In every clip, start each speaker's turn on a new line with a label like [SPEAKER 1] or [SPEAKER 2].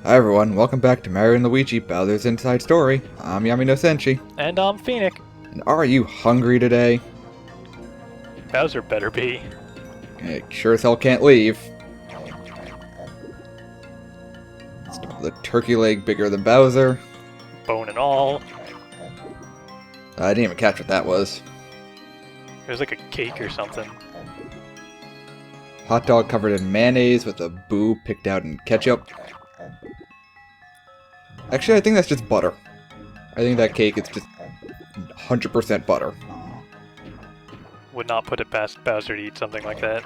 [SPEAKER 1] Hi everyone, welcome back to Mario and Luigi, Bowser's Inside Story. I'm Yami no Senshi.
[SPEAKER 2] And I'm Phoenix.
[SPEAKER 1] And are you hungry today?
[SPEAKER 2] Bowser better be.
[SPEAKER 1] Sure as hell can't leave. The turkey leg bigger than Bowser.
[SPEAKER 2] Bone and all.
[SPEAKER 1] I didn't even catch what that was.
[SPEAKER 2] It was like a cake or something.
[SPEAKER 1] Hot dog covered in mayonnaise with a boo picked out in ketchup. Actually, I think that's just butter. I think that cake is just 100% butter.
[SPEAKER 2] Would not put it past Bowser to eat something like that.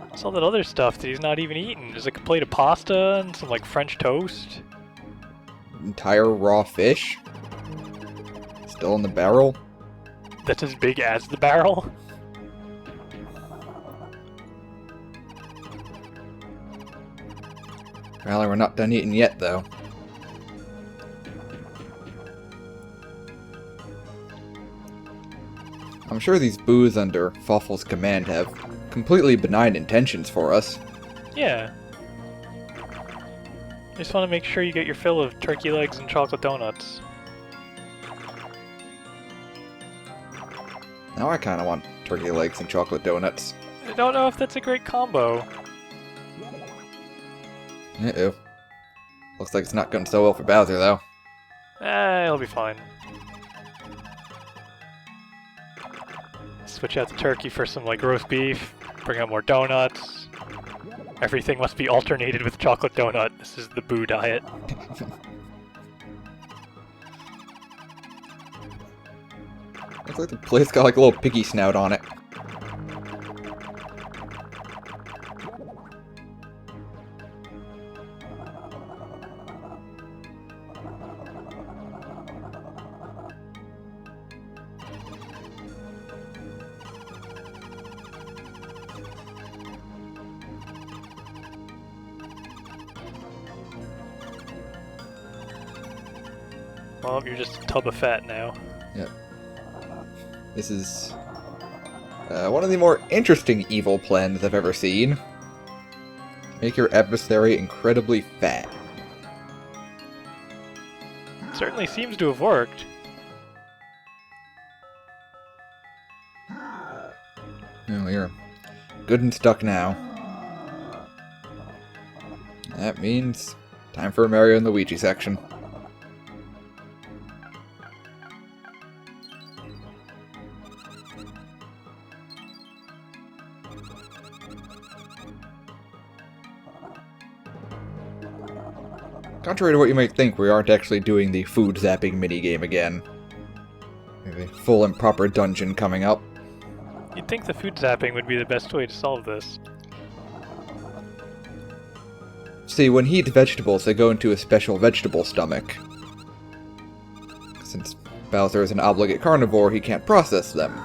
[SPEAKER 2] What's all that other stuff that he's not even eating? There's like a plate of pasta and some like French toast.
[SPEAKER 1] Entire raw fish. Still in the barrel.
[SPEAKER 2] That's as big as the barrel.
[SPEAKER 1] Apparently we're not done eating yet, though. I'm sure these boos under Fawful's command have completely benign intentions for us.
[SPEAKER 2] Yeah. Just want to make sure you get your fill of turkey legs and chocolate donuts.
[SPEAKER 1] Now I kind of want turkey legs and chocolate donuts.
[SPEAKER 2] I don't know if that's a great combo.
[SPEAKER 1] Uh-oh. Looks like it's not going so well for Bowser, though.
[SPEAKER 2] He'll be fine. Switch out the turkey for some like roast beef, bring out more donuts. Everything must be alternated with chocolate donut. This is the boo diet.
[SPEAKER 1] Looks like the plate's got like a little piggy snout on it.
[SPEAKER 2] Well, you're just a tub of fat now.
[SPEAKER 1] Yep. This is one of the more interesting evil plans I've ever seen. Make your adversary incredibly fat.
[SPEAKER 2] Certainly seems to have worked.
[SPEAKER 1] Oh, you're good and stuck now. That means time for a Mario and Luigi section. Contrary to what you might think, we aren't actually doing the food zapping minigame again. We have a full and proper dungeon coming up.
[SPEAKER 2] You'd think the food zapping would be the best way to solve this.
[SPEAKER 1] See, when he eats vegetables, they go into a special vegetable stomach. Since Bowser is an obligate carnivore, he can't process them.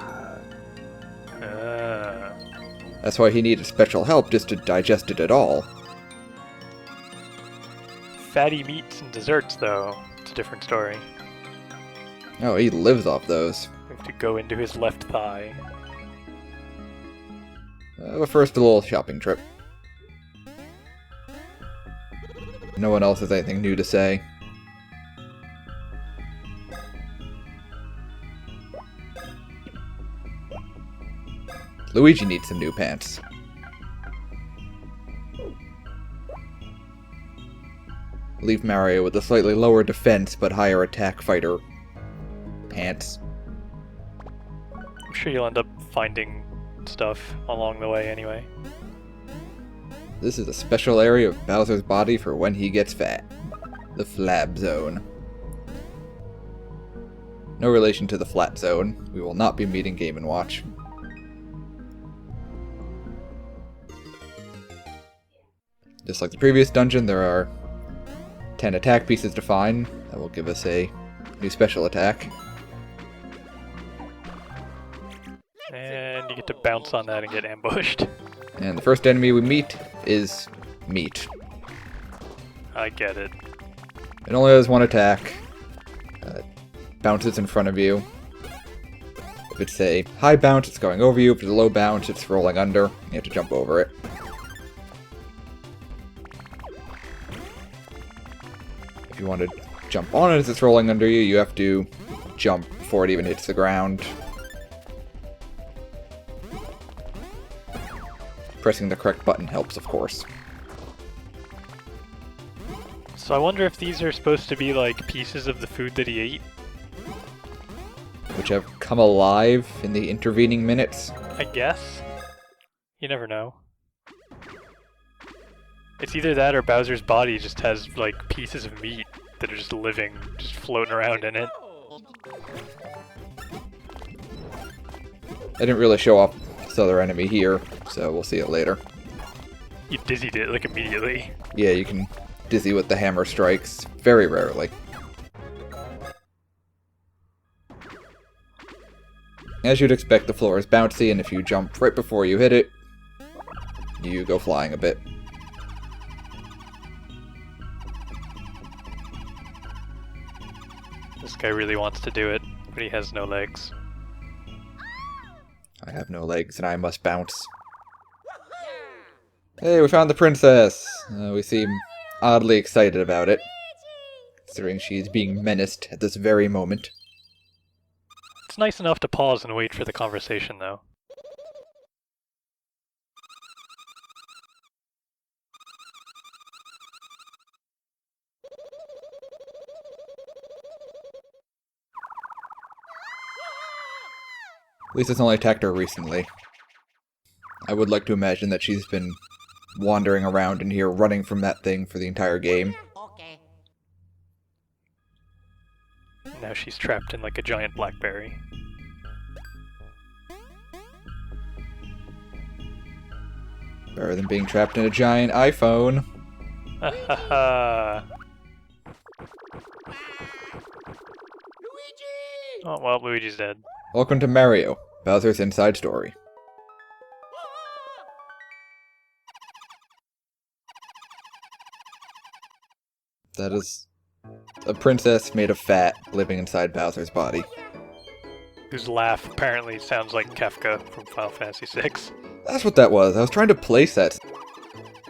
[SPEAKER 1] That's why he needed special help just to digest it at all.
[SPEAKER 2] Fatty meats and desserts, though, it's a different story.
[SPEAKER 1] Oh, he lives off those.
[SPEAKER 2] We have to go into his left thigh.
[SPEAKER 1] But first, a little shopping trip. No one else has anything new to say. Luigi needs some new pants. Leave Mario with a slightly lower defense but higher attack fighter pants.
[SPEAKER 2] I'm sure you'll end up finding stuff along the way anyway.
[SPEAKER 1] This is a special area of Bowser's body for when he gets fat. The flab zone. No relation to the flat zone. We will not be meeting Game & Watch. Just like the previous dungeon, there are 10 attack pieces to find. That will give us a new special attack.
[SPEAKER 2] And you get to bounce on that and get ambushed.
[SPEAKER 1] And the first enemy we meet is meat.
[SPEAKER 2] I get it.
[SPEAKER 1] It only has one attack. Bounces in front of you. If it's a high bounce, it's going over you. If it's a low bounce, it's rolling under. You have to jump over it. you want to jump on it as it's rolling under you, you have to jump before it even hits the ground. Pressing the correct button helps, of course.
[SPEAKER 2] So I wonder if these are supposed to be like pieces of the food that he ate?
[SPEAKER 1] Which have come alive in the intervening minutes.
[SPEAKER 2] I guess. You never know. It's either that or Bowser's body just has like pieces of meat that are just living, just floating around in it.
[SPEAKER 1] I didn't really show off this other enemy here, so we'll see it later.
[SPEAKER 2] You dizzied it like immediately.
[SPEAKER 1] Yeah, you can dizzy with the hammer strikes, very rarely. As you'd expect, the floor is bouncy, and if you jump right before you hit it, you go flying a bit.
[SPEAKER 2] This guy really wants to do it, but he has no legs.
[SPEAKER 1] I have no legs, and I must bounce. Hey, we found the princess! We seem oddly excited about it, considering she's being menaced at this very moment.
[SPEAKER 2] It's nice enough to pause and wait for the conversation, though.
[SPEAKER 1] At least it's only attacked her recently. I would like to imagine that she's been wandering around in here running from that thing for the entire game.
[SPEAKER 3] Okay.
[SPEAKER 2] Now she's trapped in like a giant blackberry.
[SPEAKER 1] Better than being trapped in a giant iPhone.
[SPEAKER 2] Ha ha ha!
[SPEAKER 3] Luigi!
[SPEAKER 2] Oh well, Luigi's dead.
[SPEAKER 1] Welcome to Mario, Bowser's Inside Story. That is a princess made of fat living inside Bowser's body.
[SPEAKER 2] Whose laugh apparently sounds like Kefka from Final Fantasy VI.
[SPEAKER 1] That's what that was. I was trying to place that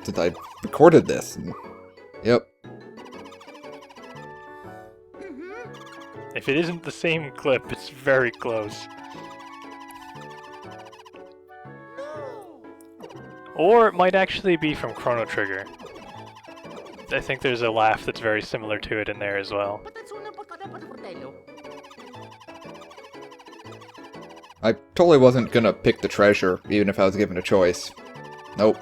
[SPEAKER 1] since I recorded this. Yep.
[SPEAKER 2] If it isn't the same clip, it's very close. Or it might actually be from Chrono Trigger. I think there's a laugh that's very similar to it in there as well.
[SPEAKER 1] I totally wasn't gonna pick the treasure, even if I was given a choice. Nope.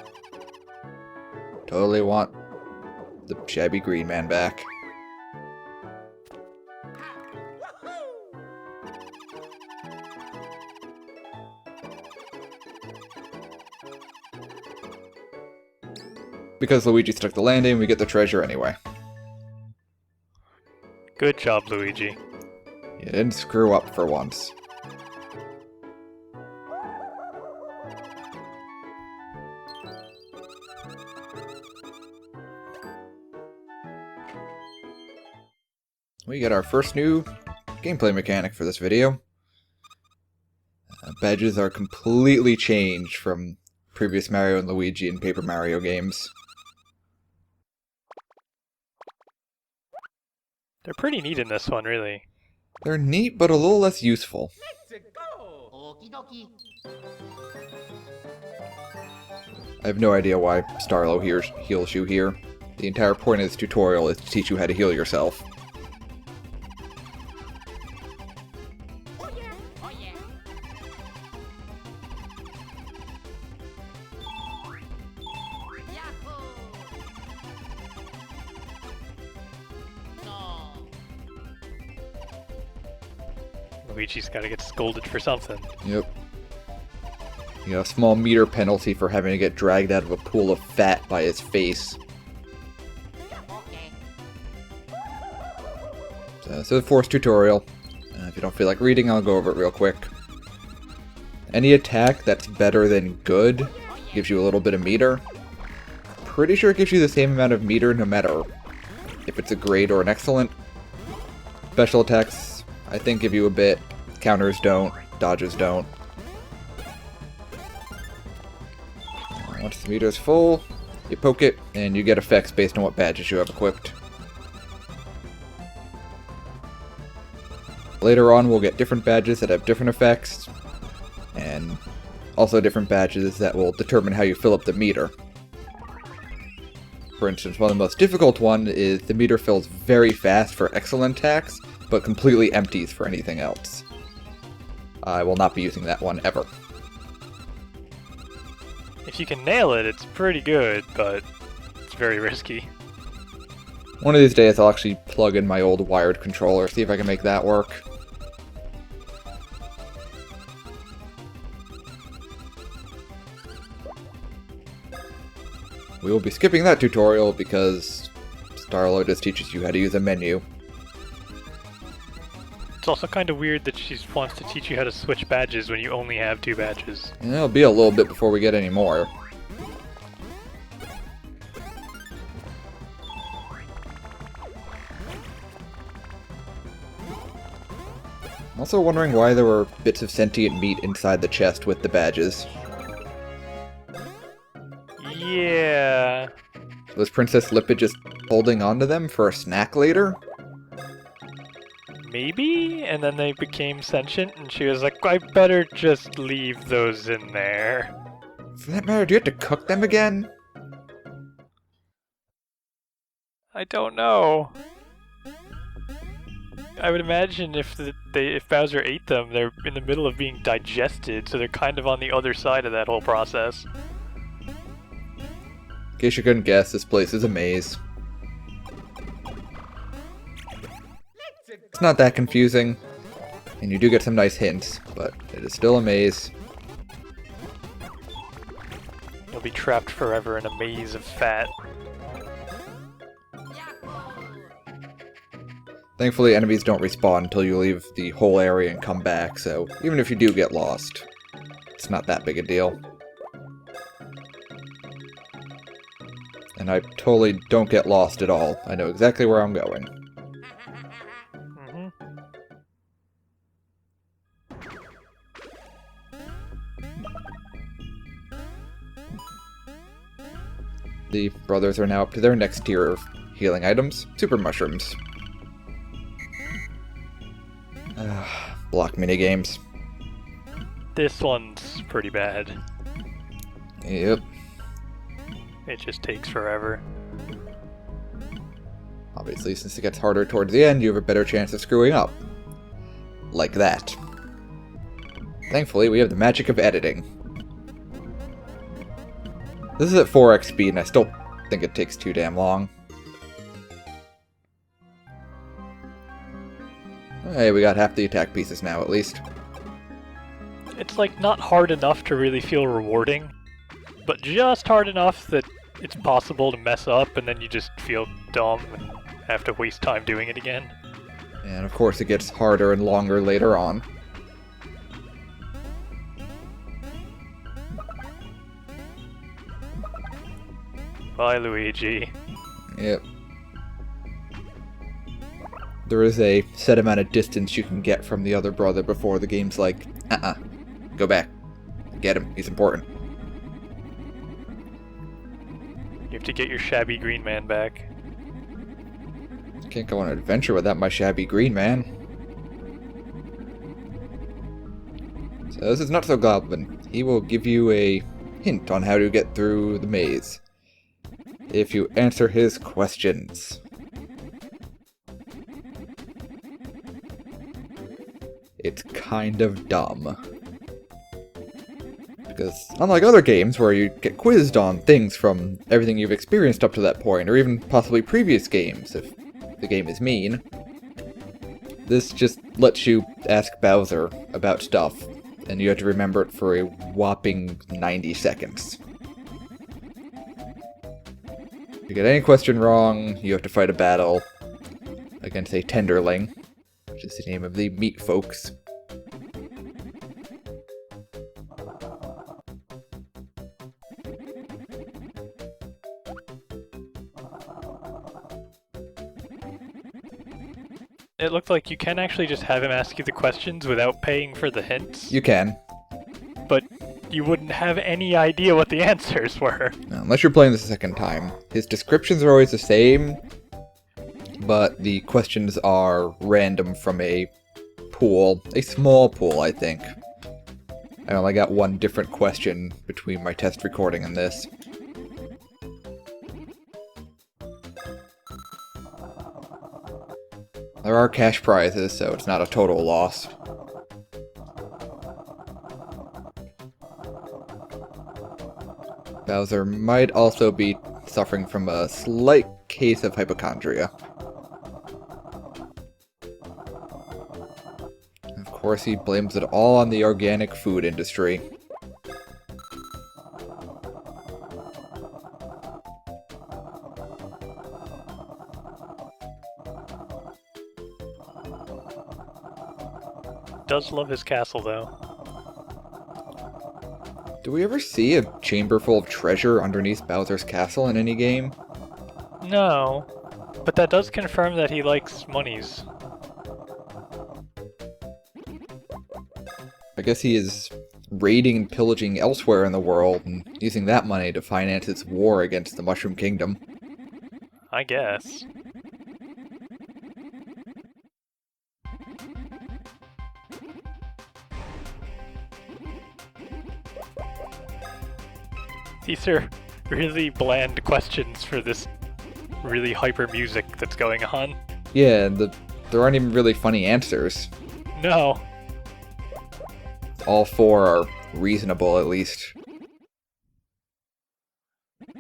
[SPEAKER 1] Totally want the shabby green man back. Because Luigi stuck the landing, we get the treasure anyway.
[SPEAKER 2] Good job, Luigi.
[SPEAKER 1] You didn't screw up for once. We get our first new gameplay mechanic for this video. Badges are completely changed from previous Mario and Luigi and Paper Mario games.
[SPEAKER 2] They're pretty neat in this one, really.
[SPEAKER 1] They're neat, but a little less useful.
[SPEAKER 3] Okie dokie.
[SPEAKER 1] I have no idea why Starlo heals you here. The entire point of this tutorial is to teach you how to heal yourself.
[SPEAKER 3] Oh yeah. Oh yeah. Yahoo! No.
[SPEAKER 2] Luigi's gotta get scolded for something.
[SPEAKER 1] Yep. You know, a small meter penalty for having to get dragged out of a pool of fat by his face.
[SPEAKER 3] Okay.
[SPEAKER 1] So the Force tutorial. If you don't feel like reading, I'll go over it real quick. Any attack that's better than good gives you a little bit of meter. Pretty sure it gives you the same amount of meter no matter if it's a great or an excellent. Special attacks, I think, give you a bit. Counters don't. Dodges don't. Once the meter is full, you poke it, and you get effects based on what badges you have equipped. Later on, we'll get different badges that have different effects, and also different badges that will determine how you fill up the meter. For instance, one of the most difficult one is the meter fills very fast for excellent attacks, but completely empties for anything else. I will not be using that one ever.
[SPEAKER 2] If you can nail it, it's pretty good, but it's very risky.
[SPEAKER 1] One of these days I'll actually plug in my old wired controller, see if I can make that work. We will be skipping that tutorial because Starlo just teaches you how to use a menu.
[SPEAKER 2] It's also kind of weird that she wants to teach you how to switch badges when you only have 2 badges.
[SPEAKER 1] And it'll be a little bit before we get any more. I'm also wondering why there were bits of sentient meat inside the chest with the badges.
[SPEAKER 2] Yeah.
[SPEAKER 1] Was Princess Lipid just holding onto them for a snack later?
[SPEAKER 2] Maybe? And then they became sentient, and she was like, I better just leave those in there.
[SPEAKER 1] For that matter, do you have to cook them again?
[SPEAKER 2] I don't know. I would imagine if Bowser ate them, they're in the middle of being digested, so they're kind of on the other side of that whole process.
[SPEAKER 1] In case you couldn't guess, this place is a maze. It's not that confusing, and you do get some nice hints, but it is still a maze.
[SPEAKER 2] You'll be trapped forever in a maze of fat.
[SPEAKER 1] Thankfully, enemies don't respawn until you leave the whole area and come back, so even if you do get lost, it's not that big a deal. And I totally don't get lost at all. I know exactly where I'm going. The brothers are now up to their next tier of healing items, super mushrooms. Block minigames.
[SPEAKER 2] This one's pretty bad.
[SPEAKER 1] Yep.
[SPEAKER 2] It just takes forever.
[SPEAKER 1] Obviously, since it gets harder towards the end, you have a better chance of screwing up. Like that. Thankfully, we have the magic of editing. This is at 4x speed, and I still think it takes too damn long. Hey, we got half the attack pieces now, at least.
[SPEAKER 2] It's like not hard enough to really feel rewarding, but just hard enough that it's possible to mess up and then you just feel dumb and have to waste time doing it again.
[SPEAKER 1] And of course it gets harder and longer later on.
[SPEAKER 2] Bye, Luigi.
[SPEAKER 1] Yep. There is a set amount of distance you can get from the other brother before the game's like, go back. Get him, he's important.
[SPEAKER 2] You have to get your shabby green man back.
[SPEAKER 1] Can't go on an adventure without my shabby green man. So this is Not So Goblin. He will give you a hint on how to get through the maze if you answer his questions. It's kind of dumb. Because unlike other games where you get quizzed on things from everything you've experienced up to that point, or even possibly previous games if the game is mean, this just lets you ask Bowser about stuff, and you have to remember it for a whopping 90 seconds. If you get any question wrong, you have to fight a battle against a Tenderling, which is the name of the meat folks.
[SPEAKER 2] It looked like you can actually just have him ask you the questions without paying for the hints.
[SPEAKER 1] You can.
[SPEAKER 2] But you wouldn't have any idea what the answers were.
[SPEAKER 1] Unless you're playing this a second time. His descriptions are always the same, but the questions are random from a pool. A small pool, I think. I only got one different question between my test recording and this. There are cash prizes, so it's not a total loss. Bowser might also be suffering from a slight case of hypochondria. Of course, he blames it all on the organic food industry.
[SPEAKER 2] Does love his castle, though.
[SPEAKER 1] Do we ever see a chamber full of treasure underneath Bowser's castle in any game?
[SPEAKER 2] No, but that does confirm that he likes monies.
[SPEAKER 1] I guess he is raiding and pillaging elsewhere in the world and using that money to finance its war against the Mushroom Kingdom.
[SPEAKER 2] I guess. These are really bland questions for this really hyper music that's going on.
[SPEAKER 1] Yeah, and there aren't even really funny answers.
[SPEAKER 2] No.
[SPEAKER 1] All four are reasonable, at least.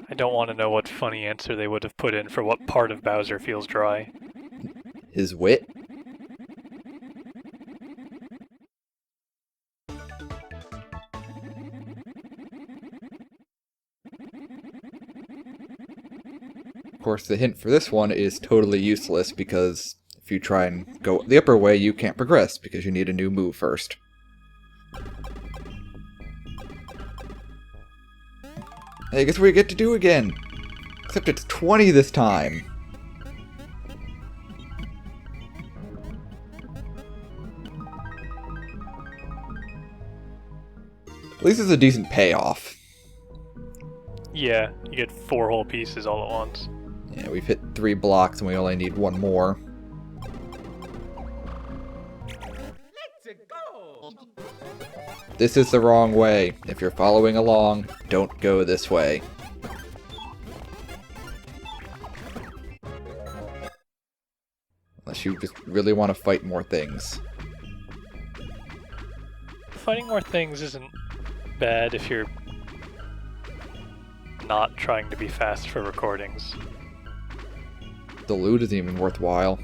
[SPEAKER 2] I don't want to know what funny answer they would have put in for what part of Bowser feels dry.
[SPEAKER 1] His wit? Of course, the hint for this one is totally useless, because if you try and go the upper way, you can't progress, because you need a new move first. Hey, guess what we get to do again? Except it's 20 this time. At least it's a decent payoff.
[SPEAKER 2] Yeah, you get 4 whole pieces all at once.
[SPEAKER 1] Yeah, we've hit 3 blocks and we only need 1 more.
[SPEAKER 3] Let's go!
[SPEAKER 1] This is the wrong way. If you're following along, don't go this way. Unless you just really want to fight more things.
[SPEAKER 2] Fighting more things isn't bad if you're not trying to be fast for recordings.
[SPEAKER 1] The loot isn't even worthwhile.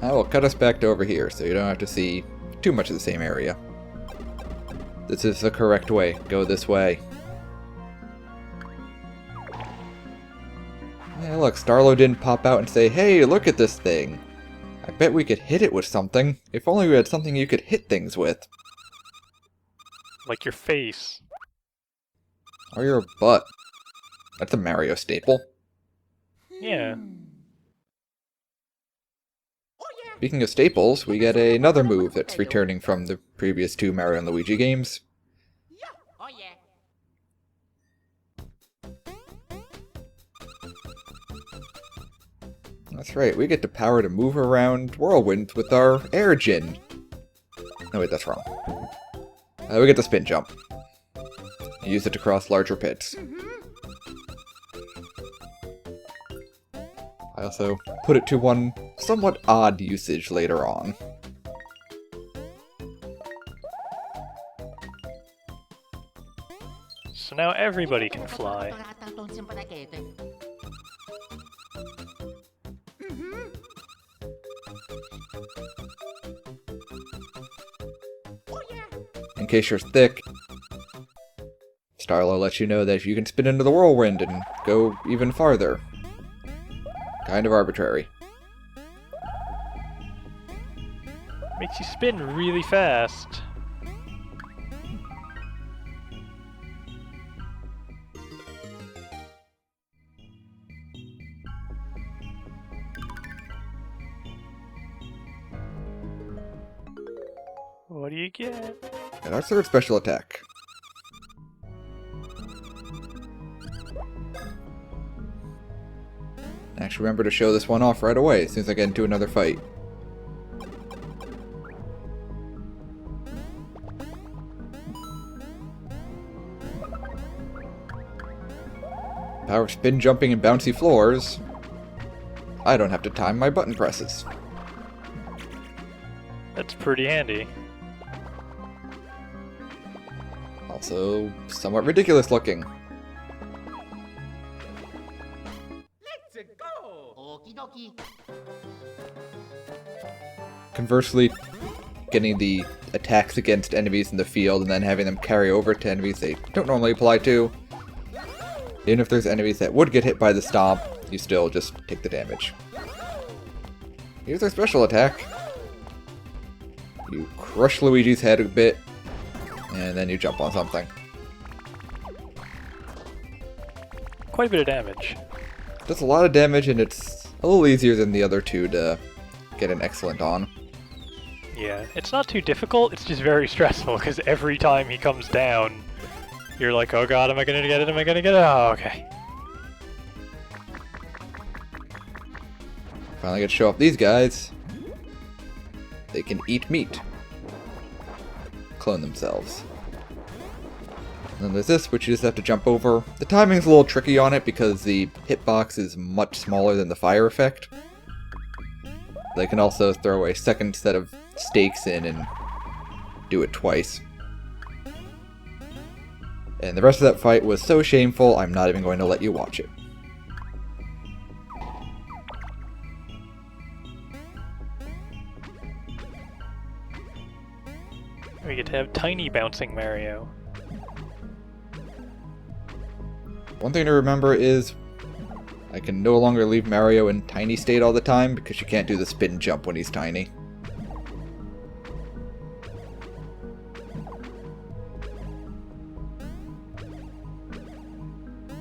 [SPEAKER 1] I will cut us back to over here, so you don't have to see too much of the same area. This is the correct way. Go this way. Hey, look, Starlo didn't pop out and say, "Hey, look at this thing. I bet we could hit it with something. If only we had something you could hit things with."
[SPEAKER 2] Like your face.
[SPEAKER 1] Or your butt. That's a Mario staple.
[SPEAKER 2] Yeah.
[SPEAKER 1] Speaking of staples, we get another move that's returning from the previous 2 Mario and Luigi games.
[SPEAKER 3] Oh yeah.
[SPEAKER 1] That's right, we get the power to move around whirlwinds with our air gin. No, wait, that's wrong. We get the spin jump. Use it to cross larger pits. I also put it to one somewhat odd usage later on.
[SPEAKER 2] So now everybody can fly.
[SPEAKER 1] In case you're thick, Starlo lets you know that you can spin into the whirlwind and go even farther. Kind of arbitrary.
[SPEAKER 2] Makes you spin really fast. What do you get?
[SPEAKER 1] And our third special attack. Actually remember to show this one off right away as soon as I get into another fight. Power spin jumping and bouncy floors. I don't have to time my button presses.
[SPEAKER 2] That's pretty handy.
[SPEAKER 1] Also, somewhat ridiculous looking.
[SPEAKER 3] Let's go. Okie dokie.
[SPEAKER 1] Conversely, getting the attacks against enemies in the field and then having them carry over to enemies they don't normally apply to. Even if there's enemies that would get hit by the stomp, you still just take the damage. Here's our special attack. You crush Luigi's head a bit, and then you jump on something.
[SPEAKER 2] Quite a bit of damage.
[SPEAKER 1] Does a lot of damage, and it's a little easier than the other two to get an excellent on.
[SPEAKER 2] Yeah, it's not too difficult, it's just very stressful, because every time he comes down, you're like, oh god, am I gonna get it? Am I gonna get it? Oh, okay.
[SPEAKER 1] Finally get to show off these guys. They can eat meat. Clone themselves. And then there's this, which you just have to jump over. The timing's a little tricky on it because the hitbox is much smaller than the fire effect. They can also throw a second set of stakes in and do it twice. And the rest of that fight was so shameful, I'm not even going to let you watch it.
[SPEAKER 2] We get to have tiny bouncing Mario.
[SPEAKER 1] One thing to remember is I can no longer leave Mario in tiny state all the time because you can't do the spin jump when he's tiny.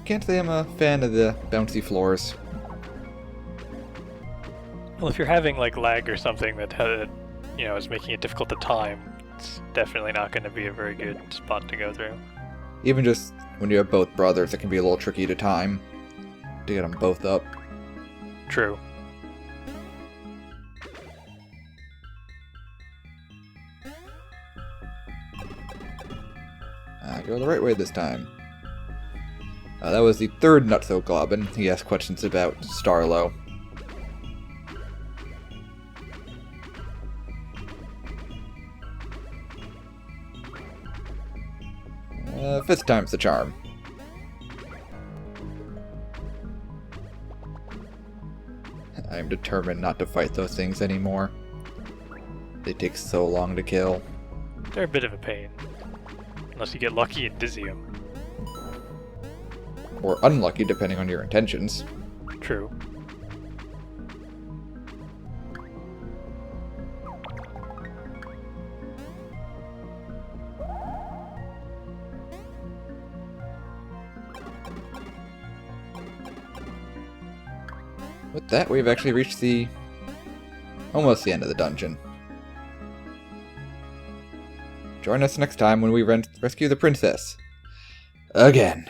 [SPEAKER 1] Can't say I'm a fan of the bouncy floors.
[SPEAKER 2] Well, if you're having like lag or something that is making it difficult to time, it's definitely not going to be a very good spot to go through.
[SPEAKER 1] Even just when you have both brothers, it can be a little tricky to time to get them both up.
[SPEAKER 2] True.
[SPEAKER 1] Go the right way this time. That was the third Nutso Globin. He asked questions about Starlo. Fifth time's the charm. I'm determined not to fight those things anymore. They take so long to kill.
[SPEAKER 2] They're a bit of a pain. Unless you get lucky and dizzy them.
[SPEAKER 1] Or unlucky, depending on your intentions.
[SPEAKER 2] True.
[SPEAKER 1] With that, we've actually reached almost the end of the dungeon. Join us next time when we rescue the princess. Again.